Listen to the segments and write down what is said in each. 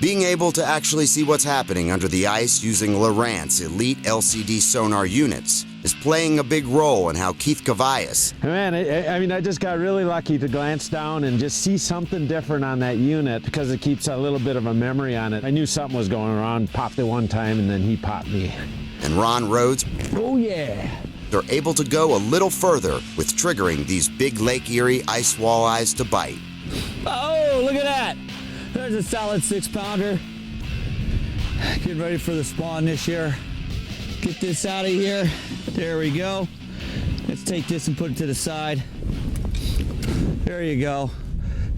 Being able to actually see what's happening under the ice using Lowrance elite LCD sonar units is playing a big role in how Keith Cavaius. Man, I mean, I just got really lucky to glance down and just see something different on that unit because it keeps a little bit of a memory on it. I knew something was going on, popped it one time, and then he popped me. And Ron Rhodes, oh yeah, they're able to go a little further with triggering these big Lake Erie ice walleyes to bite. Oh, look at that. There's a solid 6-pounder. Getting ready for the spawn this year. Get this out of here. There we go. Let's take this and put it to the side. There you go.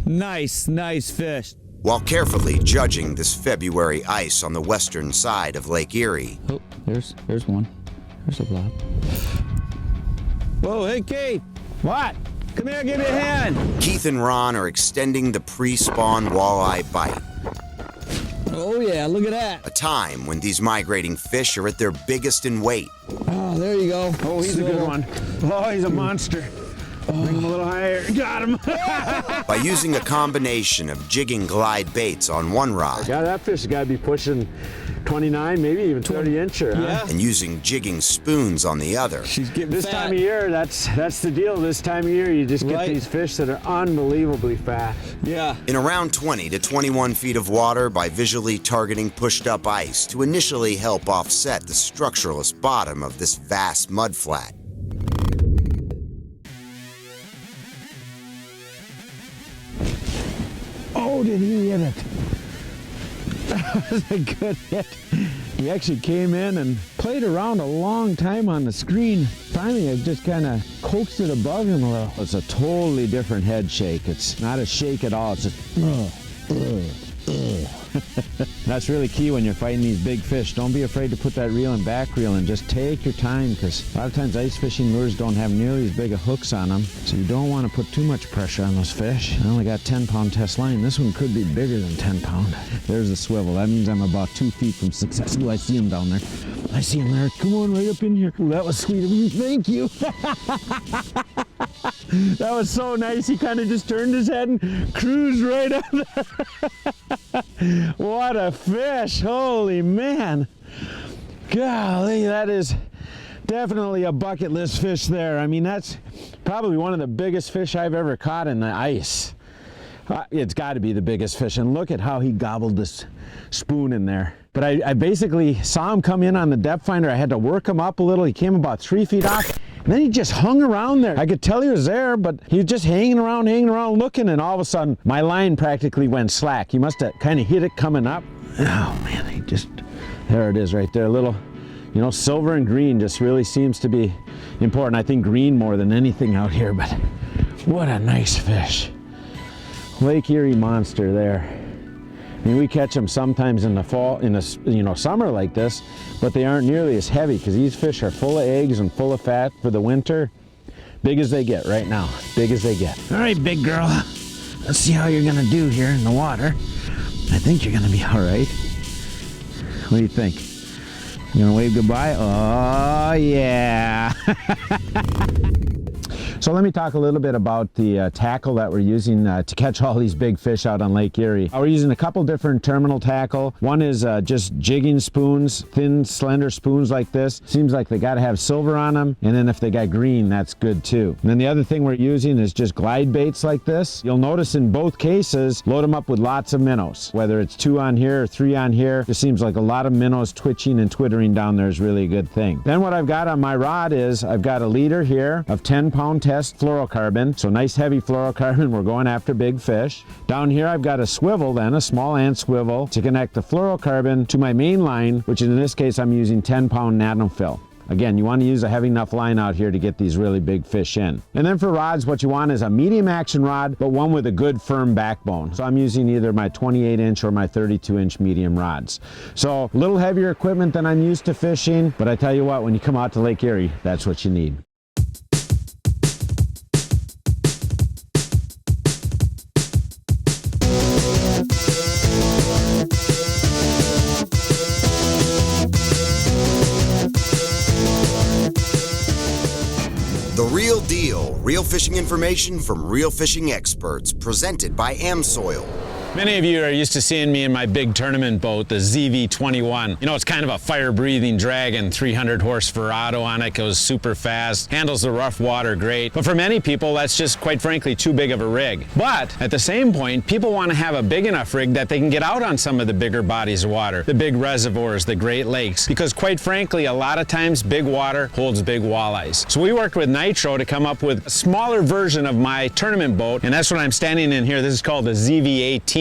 Nice, nice fish. While carefully judging this February ice on the western side of Lake Erie. Oh, there's one. There's a blob. Whoa, hey, Keith. what? Come here, give me a hand. Keith and Ron are extending the pre-spawn walleye bite, Oh, yeah, look at that. a time when these migrating fish are at their biggest in weight. Oh, there you go. Oh, he's a good one. Oh, he's a monster. Bring him a little higher. Got him. By using a combination of jigging glide baits on one rod Yeah, that fish has got to be pushing 29, maybe even 30 incher. Yeah. Huh? and using jigging spoons on the other, She's getting This fat. time of year, that's the deal. This time of year, you just get Right. these fish that are unbelievably fat. Yeah. in around 20 to 21 feet of water by visually targeting pushed-up ice to initially help offset the structureless bottom of this vast mudflat. Oh, did he hit it? That was a good hit. He actually came in and played around a long time on the screen. Finally, I just kind of coaxed it above him a little. It's a totally different head shake. It's not a shake at all. It's just, That's really key when you're fighting these big fish. Don't be afraid to put that reel and back reel and just take your time, because a lot of times ice fishing lures don't have nearly as big a hooks on them, so you don't want to put too much pressure on those fish. I only got 10-pound test line. This one could be bigger than 10-pound. There's the swivel. That means I'm about 2 feet from success. Ooh, I see him down there. I see him there. Come on, right up in here. Ooh, that was sweet of you. Thank you. That was so nice. He kind of just turned his head and cruised right up there. What a fish. Holy man. Golly, that is definitely a bucket list fish there. I mean, that's probably one of the biggest fish I've ever caught in the ice. It's got to be the biggest fish. And look at how he gobbled this spoon in there. But I basically saw him come in on the depth finder. I had to work him up a little. He came about 3 feet off. And then he just hung around there. I could tell he was there, but he was just hanging around, looking, and all of a sudden, my line practically went slack. He must have kind of hit it coming up. Oh man, there it is right there. A little, silver and green just really seems to be important. I think green more than anything out here, but what a nice fish. Lake Erie monster there. I mean, we catch them sometimes in the fall, in the summer like this, but they aren't nearly as heavy because these fish are full of eggs and full of fat for the winter. Big as they get right now, big as they get. All right, big girl, let's see how you're gonna do here in the water. I think you're gonna be all right. What do you think? You gonna wave goodbye? Oh, yeah. So let me talk a little bit about the tackle that we're using to catch all these big fish out on Lake Erie. We're using a couple different terminal tackle. One is just jigging spoons, thin, slender spoons like this. Seems like they gotta have silver on them. And then if they got green, that's good too. And then the other thing we're using is just glide baits like this. You'll notice in both cases, load them up with lots of minnows. Whether it's 2 on here or 3 on here, it seems like a lot of minnows twitching and twittering down there is really a good thing. Then what I've got on my rod is I've got a leader here of 10-pound test fluorocarbon. So nice heavy fluorocarbon. We're going after big fish. Down here I've got a swivel, then a small end swivel to connect the fluorocarbon to my main line, which in this case I'm using 10-pound nanofill. Again, you want to use a heavy enough line out here to get these really big fish in. And then for rods, what you want is a medium action rod, but one with a good firm backbone. So I'm using either my 28-inch or my 32-inch medium rods. So a little heavier equipment than I'm used to fishing, but I tell you what, when you come out to Lake Erie, that's what you need. The Real Deal, real fishing information from real fishing experts, presented by AmSoil. Many of you are used to seeing me in my big tournament boat, the ZV21. You know, it's kind of a fire-breathing dragon, 300 horse Verado on it, goes super fast, handles the rough water great. But for many people, that's just, quite frankly, too big of a rig. But at the same point, people want to have a big enough rig that they can get out on some of the bigger bodies of water, the big reservoirs, the Great Lakes, because quite frankly, a lot of times big water holds big walleyes. So we worked with Nitro to come up with a smaller version of my tournament boat, and that's what I'm standing in here. This is called the ZV18.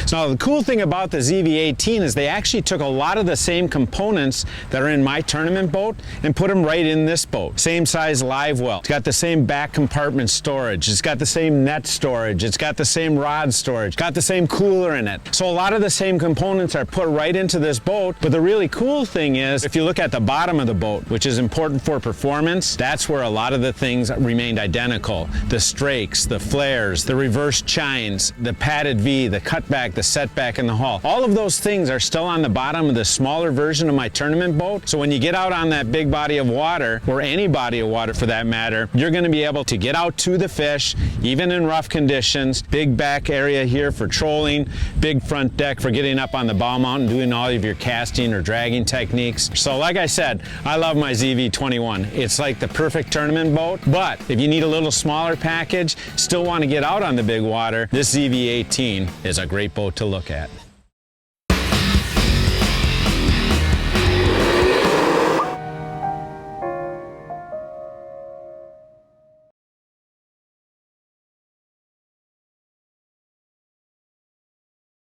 So now the cool thing about the ZV18 is they actually took a lot of the same components that are in my tournament boat and put them right in this boat. Same size live well. It's got the same back compartment storage. It's got the same net storage. It's got the same rod storage. Got the same cooler in it. So a lot of the same components are put right into this boat. But the really cool thing is, if you look at the bottom of the boat, which is important for performance, that's where a lot of the things remained identical. The strakes, the flares, the reverse chines, the padded V, the cutback, the setback, and the hull. All of those things are still on the bottom of the smaller version of my tournament boat. So when you get out on that big body of water, or any body of water for that matter, you're going to be able to get out to the fish, even in rough conditions. Big back area here for trolling, big front deck for getting up on the bow mount and doing all of your casting or dragging techniques. So like I said, I love my ZV21. It's like the perfect tournament boat, but if you need a little smaller package, still want to get out on the big water, this ZV18 is a great boat to look at.